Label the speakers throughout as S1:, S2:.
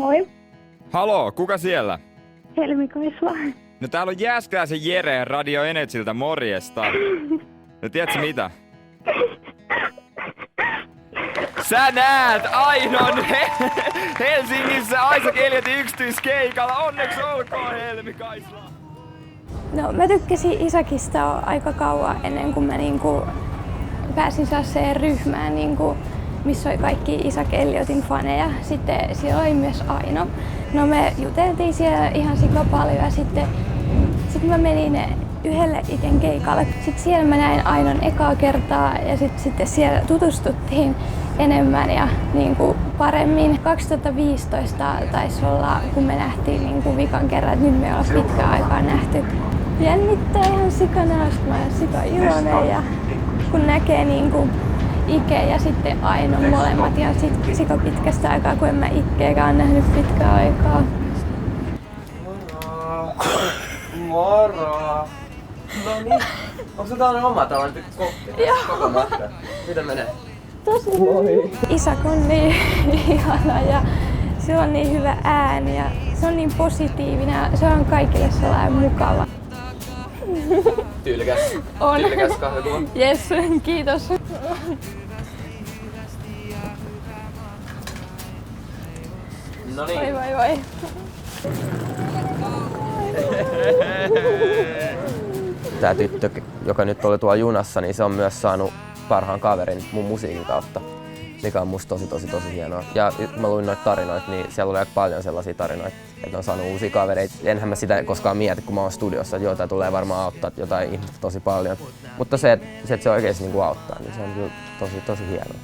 S1: Moi,
S2: Haloo, kuka siellä?
S1: Helmi Kaisla.
S2: No täällä on Jääskeläisen Jere Radio Energyltä, morjesta. No tiedätkö mitä? Sä näet Ainon Helsingissä Isaac Elliotin yksityiskeikalla. Onneksi olkoon, Helmi Kaisla.
S3: No, mä tykkäsin Isakista aika kauan ennen kuin mä pääsin sellaiseen ryhmään, missä oli kaikki Isaac Elliotin faneja. Sitten siellä oli myös Aino. No, me juteltiin siellä ihan sika paljon ja sitten mä menin yhdelle Iken keikalle. Sitten siellä mä näin Ainon ekaa kertaa ja sitten siellä tutustuttiin enemmän ja paremmin. 2015 taisi olla, kun me nähtiin vikan kerran, että nyt me ollaan pitkään aikaa nähty. Jännittää ihan sikana, mä olen sika iloinen ja kun näkee Ike ja sitten Aino molemmat ja sit sika pitkästä aikaa, kun en mä Ikkeäkään nähnyt pitkään aikaa.
S4: Moro! No niin. Onko se tällainen oma tällainen kokki? Koko matka. Miten menee?
S3: Tosi hyvin. Isak on niin ihana ja sillä on niin hyvä ääni ja se on niin positiivinen ja se on kaikille sellainen mukava.
S4: Tyylikäs.
S3: On.
S4: Tyylikäs kahvikuva.
S3: Jes, kiitos.
S4: No niin.
S3: Voi.
S4: Tää tyttö, joka nyt oli tuolla junassa, niin se on myös saanut parhaan kaverin mun musiikin kautta, mikä on musta tosi hienoa. Ja kun mä luin noita tarinoita, niin siellä oli aika paljon sellaisia tarinoita, että on saanut uusia kavereita. Enhän mä sitä koskaan mieti, kun mä oon studiossa, että joo, tää tulee varmaan auttaa jotain ihmistä tosi paljon. Mutta se, että se oikeesti auttaa, niin se on kyllä tosi hienoa.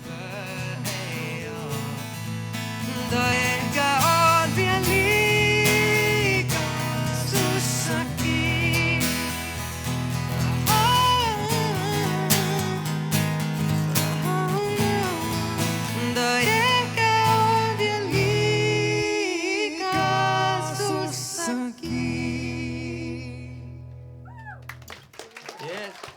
S5: Yes.